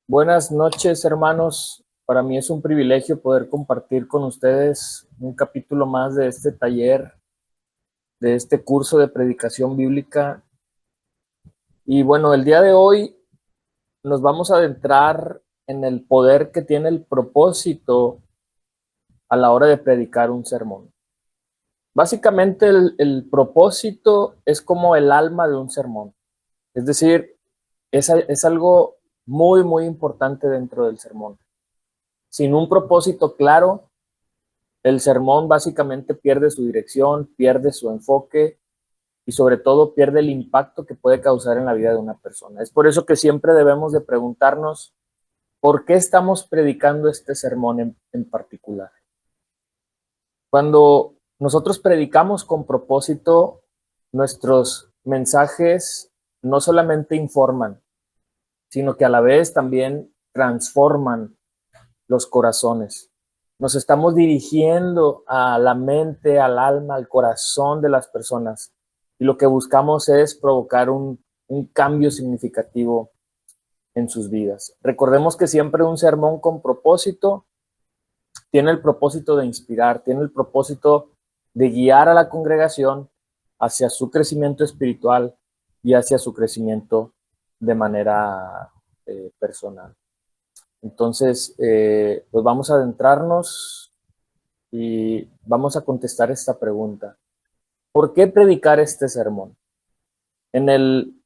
Buenas noches, hermanos. Para mí es un privilegio poder compartir con ustedes un capítulo más de este taller, de este curso de predicación bíblica. Y bueno, el día de hoy nos vamos a adentrar en el poder que tiene el propósito a la hora de predicar un sermón. Básicamente el propósito es como el alma de un sermón. Es decir, es algo muy, muy importante dentro del sermón. Sin un propósito claro, el sermón básicamente pierde su dirección, pierde su enfoque y sobre todo pierde el impacto que puede causar en la vida de una persona. Es por eso que siempre debemos de preguntarnos por qué estamos predicando este sermón en particular. Cuando nosotros predicamos con propósito, nuestros mensajes no solamente informan, sino que a la vez también transforman los corazones. Nos estamos dirigiendo a la mente, al alma, al corazón de las personas. Y lo que buscamos es provocar un cambio significativo en sus vidas. Recordemos que siempre un sermón con propósito tiene el propósito de inspirar, tiene el propósito de guiar a la congregación hacia su crecimiento espiritual y hacia su crecimiento de manera personal. Entonces, pues vamos a adentrarnos y vamos a contestar esta pregunta. ¿Por qué predicar este sermón? En el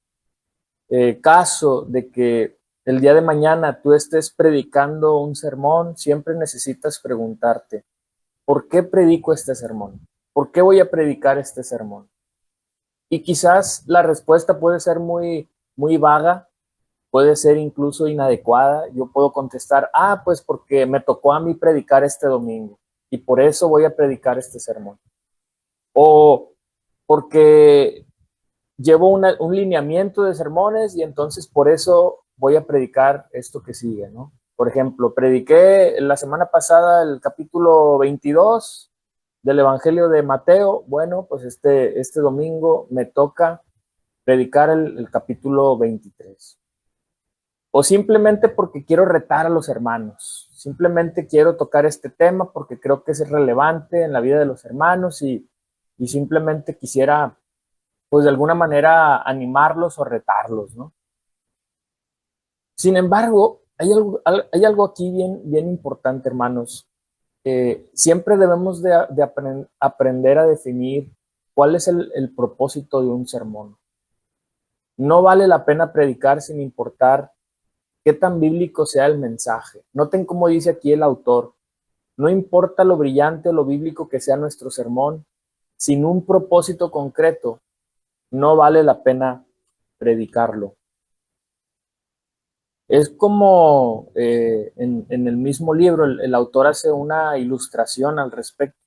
caso de que el día de mañana tú estés predicando un sermón, siempre necesitas preguntarte, ¿por qué predico este sermón? ¿Por qué voy a predicar este sermón? Y quizás la respuesta puede ser muy, muy vaga, puede ser incluso inadecuada. Yo puedo contestar, pues porque me tocó a mí predicar este domingo y por eso voy a predicar este sermón. O porque llevo un lineamiento de sermones y entonces por eso voy a predicar esto que sigue, ¿no? Por ejemplo, prediqué la semana pasada el capítulo 22 del Evangelio de Mateo. Bueno, pues este domingo me toca predicar el capítulo 23. O simplemente porque quiero retar a los hermanos. Simplemente quiero tocar este tema porque creo que es relevante en la vida de los hermanos y simplemente quisiera, pues de alguna manera, animarlos o retarlos, ¿no? Sin embargo, hay algo aquí bien, bien importante, hermanos. Siempre debemos de aprender a definir cuál es el propósito de un sermón. No vale la pena predicar sin importar qué tan bíblico sea el mensaje. Noten cómo dice aquí el autor, no importa lo brillante o lo bíblico que sea nuestro sermón, sin un propósito concreto, no vale la pena predicarlo. Es como en el mismo libro, el autor hace una ilustración al respecto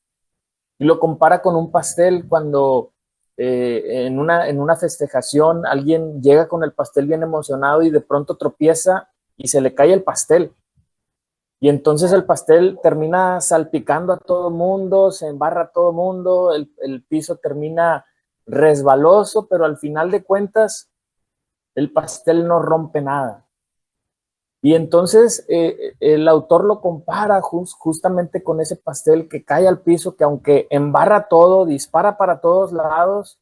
y lo compara con un pastel cuando en una festejación alguien llega con el pastel bien emocionado y de pronto tropieza y se le cae el pastel. Y entonces el pastel termina salpicando a todo el mundo, se embarra a todo el mundo, el piso termina resbaloso, pero al final de cuentas el pastel no rompe nada. Y entonces el autor lo compara justamente con ese pastel que cae al piso, que aunque embarra todo, dispara para todos lados,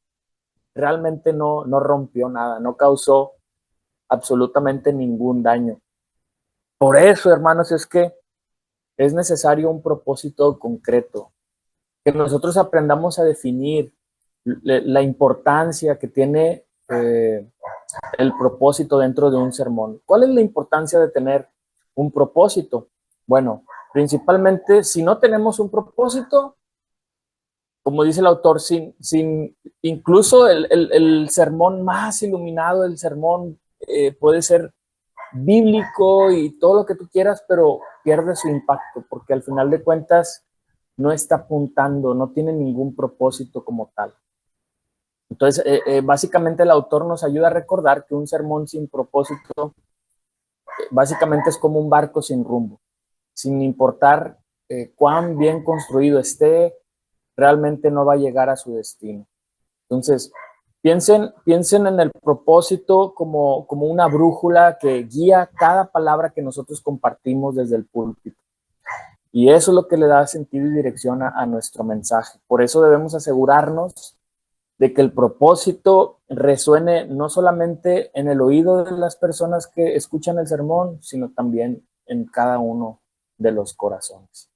realmente no rompió nada, no causó absolutamente ningún daño. Por eso, hermanos, es que es necesario un propósito concreto, que nosotros aprendamos a definir la importancia que tiene el propósito dentro de un sermón. ¿Cuál es la importancia de tener un propósito? Bueno, principalmente si no tenemos un propósito, como dice el autor, sin incluso el sermón más iluminado, el sermón puede ser bíblico y todo lo que tú quieras, pero pierde su impacto porque al final de cuentas no está apuntando, no tiene ningún propósito como tal. Entonces, básicamente el autor nos ayuda a recordar que un sermón sin propósito básicamente es como un barco sin rumbo, sin importar cuán bien construido esté, realmente no va a llegar a su destino. Entonces, Piensen en el propósito como una brújula que guía cada palabra que nosotros compartimos desde el púlpito. Y eso es lo que le da sentido y dirección a nuestro mensaje. Por eso debemos asegurarnos de que el propósito resuene no solamente en el oído de las personas que escuchan el sermón, sino también en cada uno de los corazones.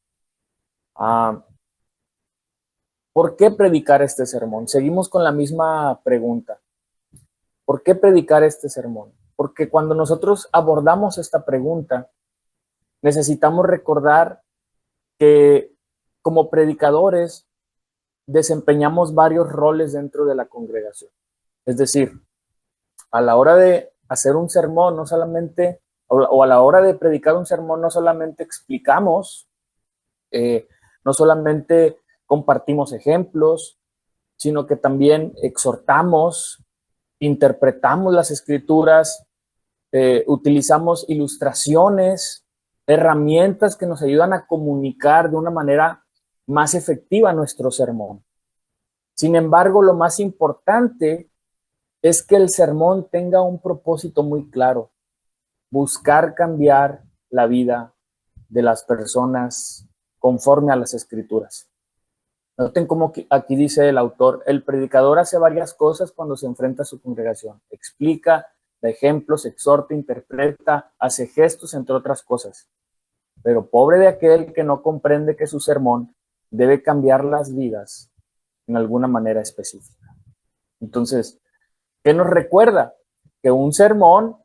¿Por qué predicar este sermón? Seguimos con la misma pregunta. ¿Por qué predicar este sermón? Porque cuando nosotros abordamos esta pregunta, necesitamos recordar que como predicadores desempeñamos varios roles dentro de la congregación. Es decir, a la hora de hacer un sermón, no solamente, o a la hora de predicar un sermón, no solamente explicamos, no solamente compartimos ejemplos, sino que también exhortamos, interpretamos las escrituras, utilizamos ilustraciones, herramientas que nos ayudan a comunicar de una manera más efectiva nuestro sermón. Sin embargo, lo más importante es que el sermón tenga un propósito muy claro: buscar cambiar la vida de las personas conforme a las escrituras. Noten cómo aquí dice el autor: el predicador hace varias cosas cuando se enfrenta a su congregación. Explica, da ejemplos, exhorta, interpreta, hace gestos, entre otras cosas. Pero pobre de aquel que no comprende que su sermón debe cambiar las vidas en alguna manera específica. Entonces, ¿qué nos recuerda? Que un sermón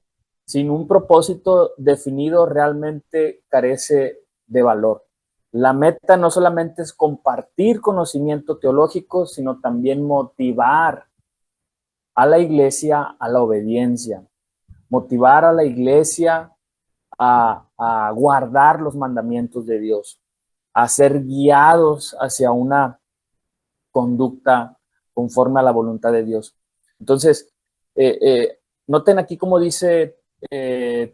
sin un propósito definido realmente carece de valor. La meta no solamente es compartir conocimiento teológico, sino también motivar a la iglesia a la obediencia, motivar a la iglesia a guardar los mandamientos de Dios, a ser guiados hacia una conducta conforme a la voluntad de Dios. Entonces, noten aquí como dice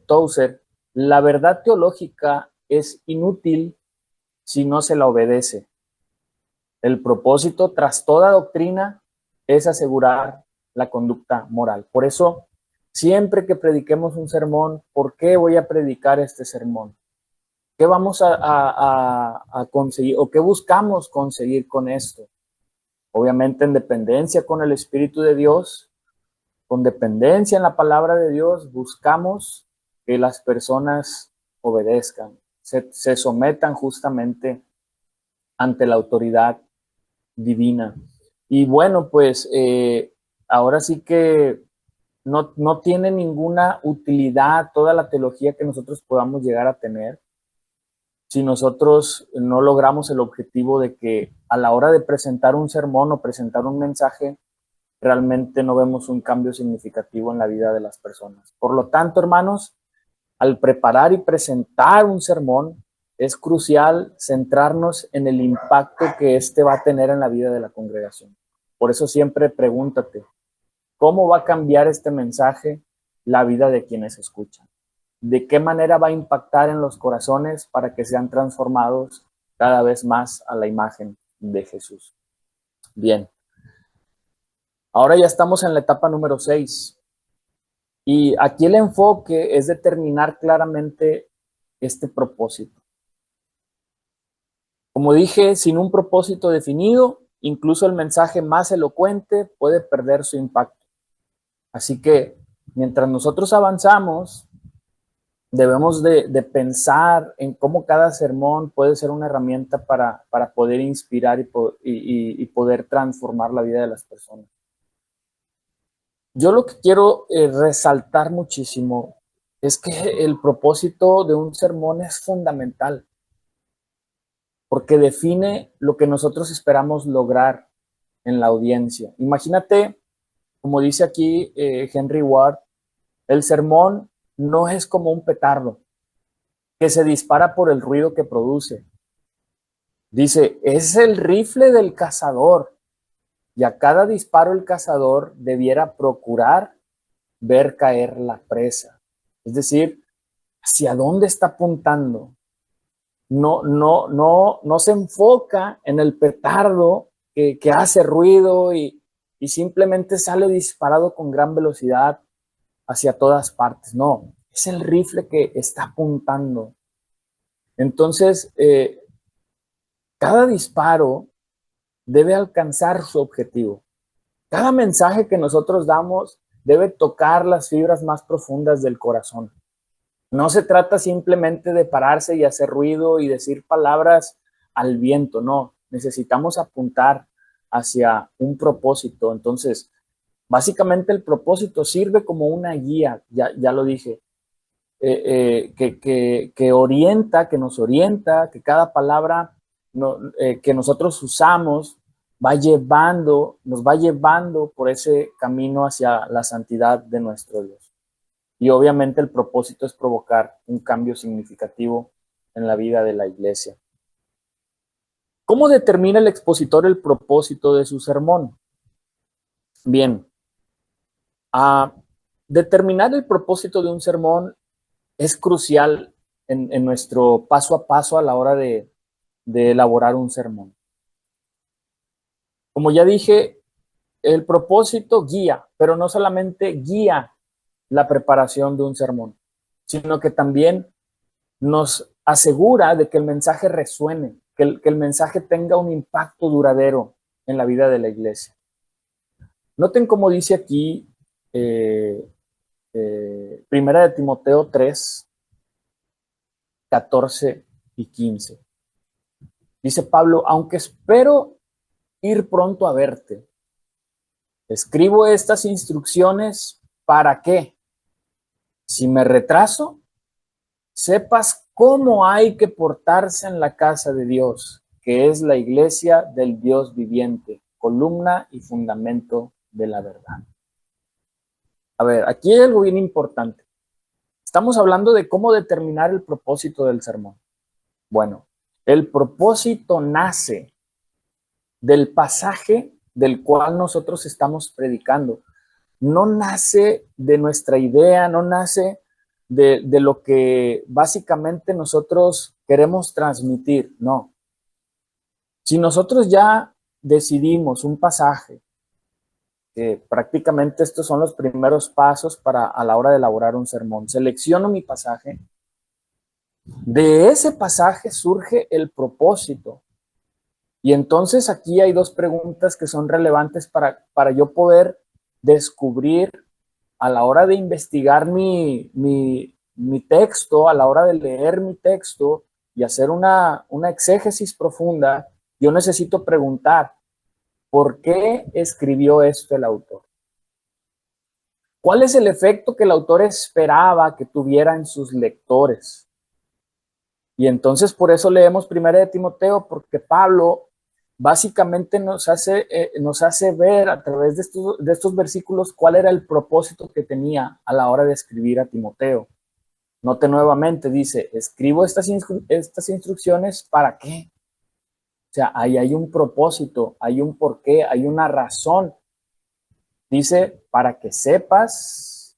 Tozer: la verdad teológica es inútil si no se la obedece. El propósito tras toda doctrina es asegurar la conducta moral. Por eso, siempre que prediquemos un sermón, ¿por qué voy a predicar este sermón? ¿Qué vamos a conseguir o qué buscamos conseguir con esto? Obviamente en dependencia con el Espíritu de Dios, con dependencia en la palabra de Dios, buscamos que las personas obedezcan, se sometan justamente ante la autoridad divina. Y bueno, pues ahora sí que no tiene ninguna utilidad toda la teología que nosotros podamos llegar a tener si nosotros no logramos el objetivo de que a la hora de presentar un sermón o presentar un mensaje, realmente no vemos un cambio significativo en la vida de las personas. Por lo tanto, hermanos, al preparar y presentar un sermón, es crucial centrarnos en el impacto que éste va a tener en la vida de la congregación. Por eso siempre pregúntate: ¿cómo va a cambiar este mensaje la vida de quienes escuchan? ¿De qué manera va a impactar en los corazones para que sean transformados cada vez más a la imagen de Jesús? Bien, ahora ya estamos en la etapa número 6. Y aquí el enfoque es determinar claramente este propósito. Como dije, sin un propósito definido, incluso el mensaje más elocuente puede perder su impacto. Así que mientras nosotros avanzamos, debemos de pensar en cómo cada sermón puede ser una herramienta para poder inspirar y poder transformar la vida de las personas. Yo lo que quiero resaltar muchísimo es que el propósito de un sermón es fundamental, porque define lo que nosotros esperamos lograr en la audiencia. Imagínate, como dice aquí Henry Ward, el sermón no es como un petardo que se dispara por el ruido que produce. Dice, es el rifle del cazador, y a cada disparo el cazador debiera procurar ver caer la presa. Es decir, ¿hacia dónde está apuntando? No se enfoca en el petardo que hace ruido y y simplemente sale disparado con gran velocidad hacia todas partes. No, es el rifle que está apuntando. Entonces, cada disparo debe alcanzar su objetivo. Cada mensaje que nosotros damos debe tocar las fibras más profundas del corazón. No se trata simplemente de pararse y hacer ruido y decir palabras al viento, no. Necesitamos apuntar hacia un propósito. Entonces, básicamente el propósito sirve como una guía, ya lo dije, que orienta, que nos orienta, que cada palabra que nosotros usamos nos va llevando por ese camino hacia la santidad de nuestro Dios. Y obviamente el propósito es provocar un cambio significativo en la vida de la iglesia. ¿Cómo determina el expositor el propósito de su sermón? Bien, a determinar el propósito de un sermón es crucial en nuestro paso a paso a la hora de elaborar un sermón. Como ya dije, el propósito guía, pero no solamente guía la preparación de un sermón, sino que también nos asegura de que el mensaje resuene, que el mensaje tenga un impacto duradero en la vida de la iglesia. Noten cómo dice aquí Primera de Timoteo 3, 14 y 15. Dice Pablo, aunque espero ir pronto a verte, escribo estas instrucciones para que, si me retraso, sepas cómo hay que portarse en la casa de Dios, que es la iglesia del Dios viviente, columna y fundamento de la verdad. A ver, aquí hay algo bien importante. Estamos hablando de cómo determinar el propósito del sermón. Bueno, el propósito nace del pasaje del cual nosotros estamos predicando. No nace de nuestra idea, no nace de lo que básicamente nosotros queremos transmitir, no. Si nosotros ya decidimos un pasaje, que prácticamente estos son los primeros pasos para a la hora de elaborar un sermón, selecciono mi pasaje, de ese pasaje surge el propósito. Y entonces aquí hay dos preguntas que son relevantes para yo poder descubrir a la hora de investigar mi texto, a la hora de leer mi texto y hacer una exégesis profunda. Yo necesito preguntar, ¿por qué escribió esto el autor? ¿Cuál es el efecto que el autor esperaba que tuviera en sus lectores? Y entonces por eso leemos Primera de Timoteo, porque Pablo básicamente nos hace ver a través de estos versículos cuál era el propósito que tenía a la hora de escribir a Timoteo. Note nuevamente, dice, escribo estas instrucciones ¿para qué? O sea, ahí hay un propósito, hay un porqué, hay una razón. Dice, para que sepas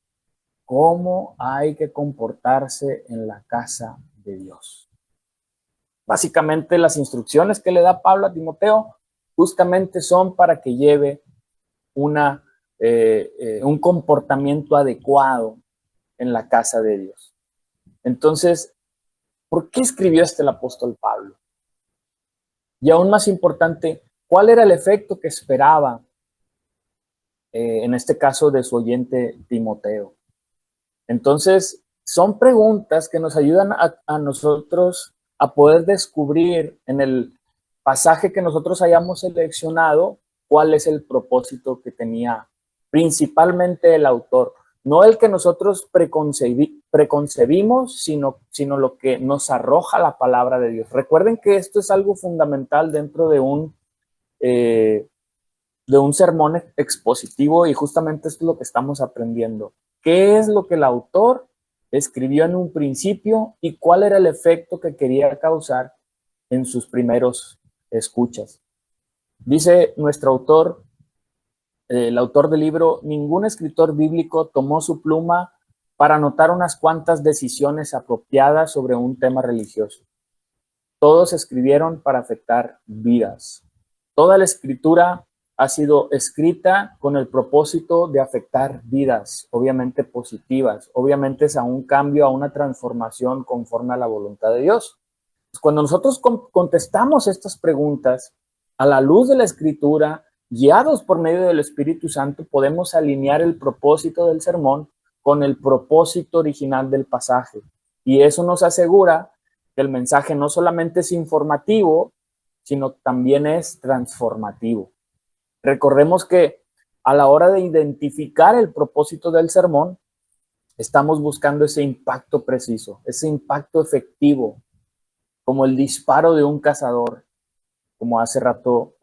cómo hay que comportarse en la casa de Dios. Básicamente las instrucciones que le da Pablo a Timoteo justamente son para que lleve un comportamiento adecuado en la casa de Dios. Entonces, ¿por qué escribió el apóstol Pablo? Y aún más importante, ¿cuál era el efecto que esperaba, en este caso, de su oyente Timoteo? Entonces, son preguntas que nos ayudan a nosotros a poder descubrir en el pasaje que nosotros hayamos seleccionado cuál es el propósito que tenía principalmente el autor. No el que nosotros preconcebimos, sino lo que nos arroja la palabra de Dios. Recuerden que esto es algo fundamental dentro de un sermón expositivo y justamente esto es lo que estamos aprendiendo. ¿Qué es lo que el autor escribió en un principio y cuál era el efecto que quería causar en sus primeros escuchas? Dice nuestro autor, el autor del libro, ningún escritor bíblico tomó su pluma para anotar unas cuantas decisiones apropiadas sobre un tema religioso. Todos escribieron para afectar vidas. Toda la escritura ha sido escrita con el propósito de afectar vidas, obviamente positivas, obviamente es a un cambio, a una transformación conforme a la voluntad de Dios. Cuando nosotros contestamos estas preguntas a la luz de la Escritura, guiados por medio del Espíritu Santo, podemos alinear el propósito del sermón con el propósito original del pasaje. Y eso nos asegura que el mensaje no solamente es informativo, sino también es transformativo. Recordemos que a la hora de identificar el propósito del sermón, estamos buscando ese impacto preciso, ese impacto efectivo, como el disparo de un cazador, como hace rato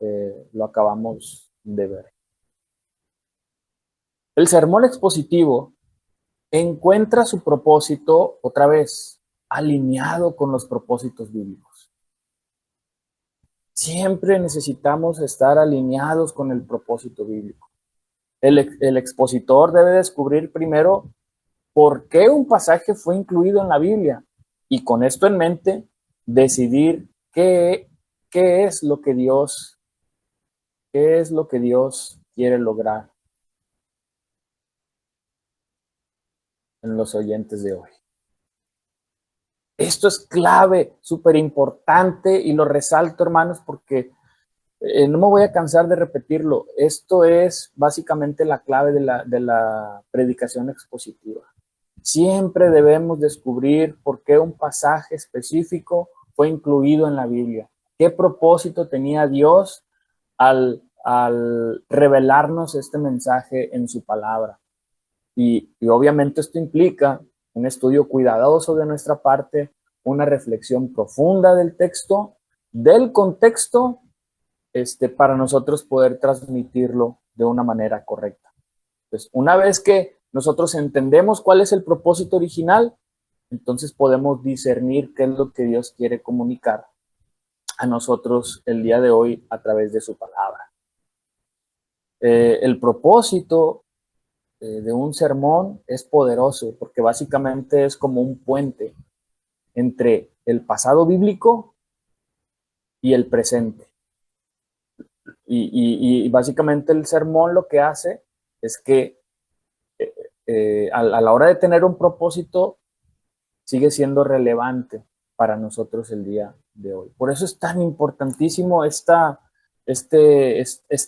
lo acabamos de ver. El sermón expositivo encuentra su propósito, otra vez, alineado con los propósitos bíblicos. Siempre necesitamos estar alineados con el propósito bíblico. El expositor debe descubrir primero por qué un pasaje fue incluido en la Biblia y con esto en mente decidir qué es lo que Dios quiere lograr en los oyentes de hoy. Esto es clave, súper importante y lo resalto, hermanos, porque no me voy a cansar de repetirlo. Esto es básicamente la clave de la predicación expositiva. Siempre debemos descubrir por qué un pasaje específico fue incluido en la Biblia. ¿Qué propósito tenía Dios al revelarnos este mensaje en su palabra? Y obviamente esto implica un estudio cuidadoso de nuestra parte, una reflexión profunda del texto, del contexto, para nosotros poder transmitirlo de una manera correcta. Entonces, una vez que nosotros entendemos cuál es el propósito original, entonces podemos discernir qué es lo que Dios quiere comunicar a nosotros el día de hoy a través de su palabra. El propósito de un sermón es poderoso porque básicamente es como un puente entre el pasado bíblico y el presente. Y básicamente el sermón lo que hace es que a la hora de tener un propósito sigue siendo relevante para nosotros el día de hoy. Por eso es tan importantísimo esta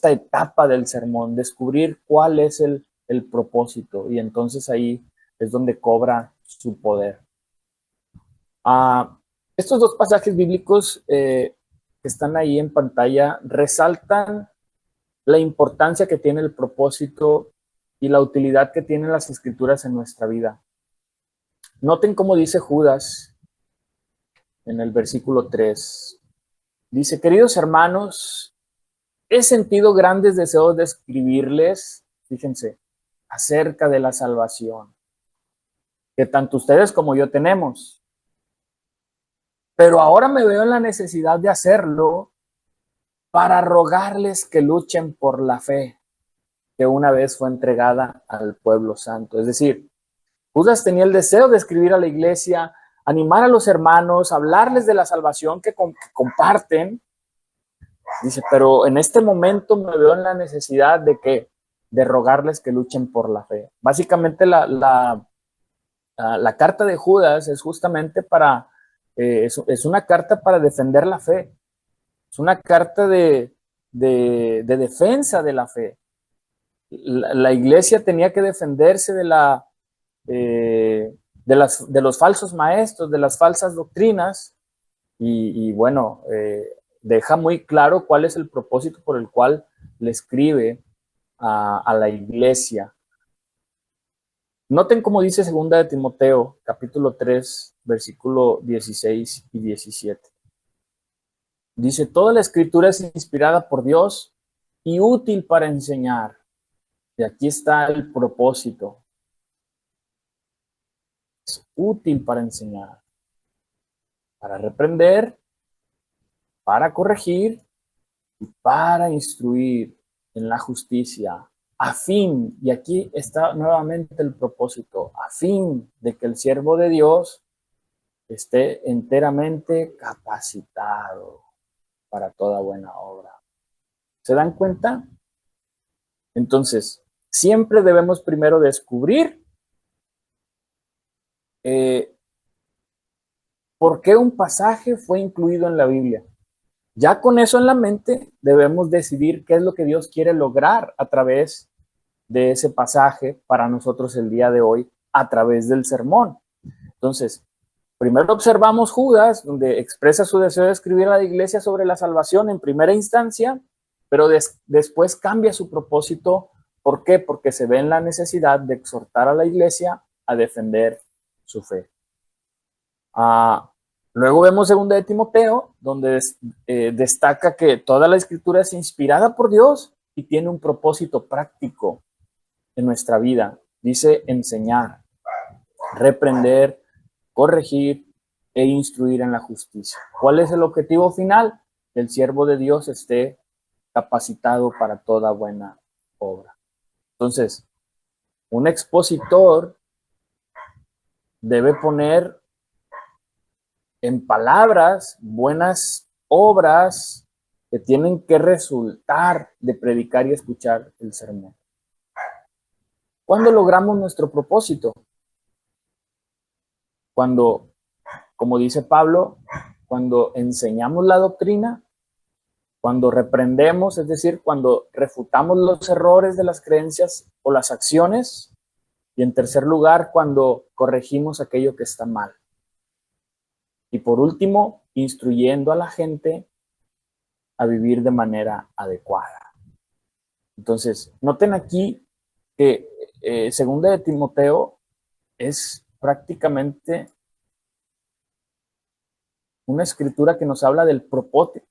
etapa del sermón, descubrir cuál es el propósito y entonces ahí es donde cobra su poder. Estos dos pasajes bíblicos que están ahí en pantalla resaltan la importancia que tiene el propósito y la utilidad que tienen las escrituras en nuestra vida. Noten cómo dice Judas en el versículo 3. Dice, queridos hermanos, he sentido grandes deseos de escribirles, fíjense, acerca de la salvación, que tanto ustedes como yo tenemos. Pero ahora me veo en la necesidad de hacerlo para rogarles que luchen por la fe que una vez fue entregada al pueblo santo. Es decir, Judas tenía el deseo de escribir a la iglesia, animar a los hermanos, hablarles de la salvación que comparten. Dice, pero en este momento me veo en la necesidad de rogarles que luchen por la fe. Básicamente la carta de Judas es justamente es una carta para defender la fe. Es una carta de defensa de la fe. La iglesia tenía que defenderse de los falsos maestros, de las falsas doctrinas, y bueno, deja muy claro cuál es el propósito por el cual le escribe a la iglesia. Noten cómo dice 2 de Timoteo, capítulo 3, versículo 16 y 17. Dice, toda la escritura es inspirada por Dios y útil para enseñar. Y aquí está el propósito. Es útil para enseñar, para reprender, para corregir y para instruir en la justicia, a fin, y aquí está nuevamente el propósito, a fin de que el siervo de Dios esté enteramente capacitado para toda buena obra. ¿Se dan cuenta? Entonces, siempre debemos primero descubrir por qué un pasaje fue incluido en la Biblia. Ya con eso en la mente, debemos decidir qué es lo que Dios quiere lograr a través de ese pasaje para nosotros el día de hoy, a través del sermón. Entonces, primero observamos Judas, donde expresa su deseo de escribir a la iglesia sobre la salvación en primera instancia, pero después cambia su propósito. ¿Por qué? Porque se ve en la necesidad de exhortar a la iglesia a defender su fe. Luego vemos segunda de Timoteo, donde destaca que toda la escritura es inspirada por Dios y tiene un propósito práctico en nuestra vida. Dice enseñar, reprender, corregir e instruir en la justicia. ¿Cuál es el objetivo final? Que el siervo de Dios esté capacitado para toda buena obra. Entonces, un expositor debe poner en palabras buenas obras que tienen que resultar de predicar y escuchar el sermón. ¿Cuándo logramos nuestro propósito? Cuando, como dice Pablo, cuando enseñamos la doctrina, cuando reprendemos, es decir, cuando refutamos los errores de las creencias o las acciones, y en tercer lugar, cuando corregimos aquello que está mal. Y por último, instruyendo a la gente a vivir de manera adecuada. Entonces, noten aquí que segunda de Timoteo es prácticamente una escritura que nos habla del propósito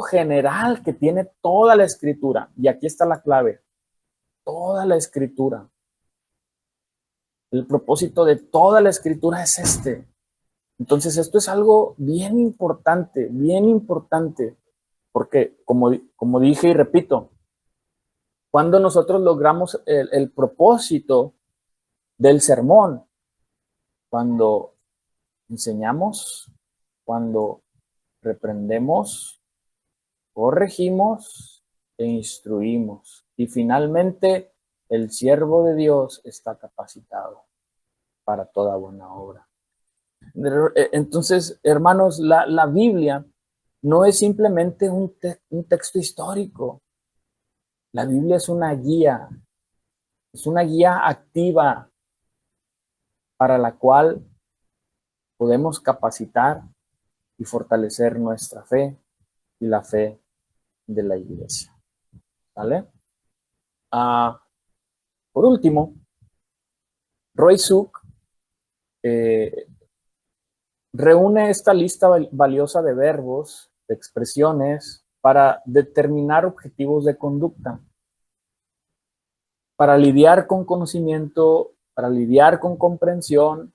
general que tiene toda la escritura. Y aquí está la clave, toda la escritura. El propósito de toda la escritura es este. Entonces esto es algo bien importante, porque como dije y repito, cuando nosotros logramos el propósito del sermón, cuando enseñamos, cuando reprendemos, corregimos e instruimos. Y finalmente, el siervo de Dios está capacitado para toda buena obra. Entonces, hermanos, la Biblia no es simplemente un texto histórico. La Biblia es una guía activa para la cual podemos capacitar y fortalecer nuestra fe y la fe de la iglesia. ¿Vale? Por último, Roy Suk reúne esta lista valiosa de verbos, de expresiones, para determinar objetivos de conducta, para lidiar con conocimiento, para lidiar con comprensión,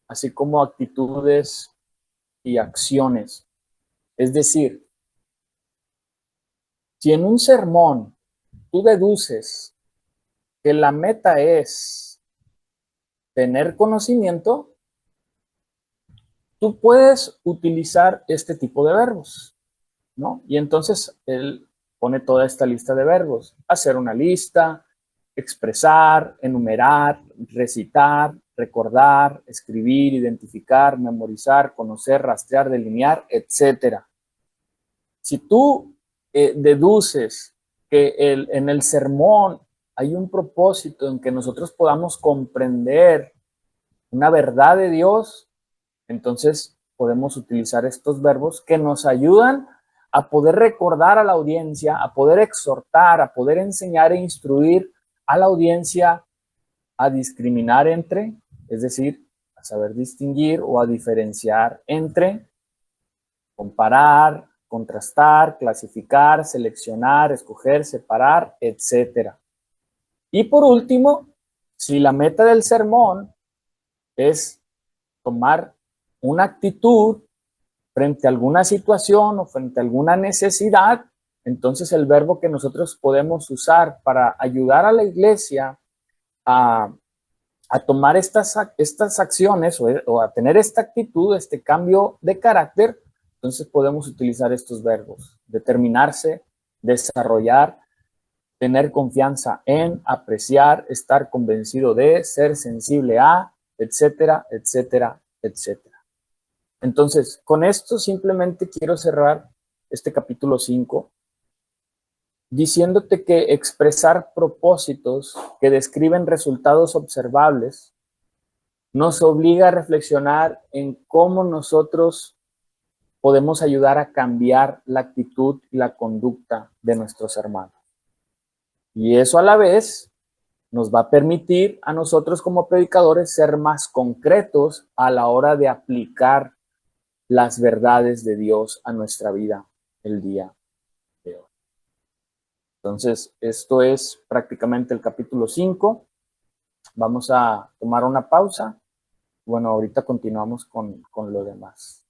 así como actitudes y acciones. Es decir, si en un sermón tú deduces que la meta es tener conocimiento, tú puedes utilizar este tipo de verbos, ¿no? Y entonces él pone toda esta lista de verbos. Hacer una lista, expresar, enumerar, recitar, recordar, escribir, identificar, memorizar, conocer, rastrear, delinear, etc. Si tú deduces que en el sermón hay un propósito en que nosotros podamos comprender una verdad de Dios, entonces podemos utilizar estos verbos que nos ayudan a poder recordar a la audiencia, a poder exhortar, a poder enseñar e instruir a la audiencia a discriminar entre, es decir, a saber distinguir o a diferenciar entre, comparar, contrastar, clasificar, seleccionar, escoger, separar, etc. Y por último, si la meta del sermón es tomar una actitud frente a alguna situación o frente a alguna necesidad, entonces el verbo que nosotros podemos usar para ayudar a la iglesia a, a tomar estas acciones o a tener esta actitud, este cambio de carácter, entonces podemos utilizar estos verbos: determinarse, desarrollar, tener confianza en, apreciar, estar convencido de, ser sensible a, etcétera, etcétera, etcétera. Entonces, con esto simplemente quiero cerrar este capítulo 5 diciéndote que expresar propósitos que describen resultados observables nos obliga a reflexionar en cómo nosotros podemos ayudar a cambiar la actitud y la conducta de nuestros hermanos. Y eso a la vez nos va a permitir a nosotros como predicadores ser más concretos a la hora de aplicar las verdades de Dios a nuestra vida el día de hoy. Entonces, esto es prácticamente el capítulo 5. Vamos a tomar una pausa. Bueno, ahorita continuamos con lo demás.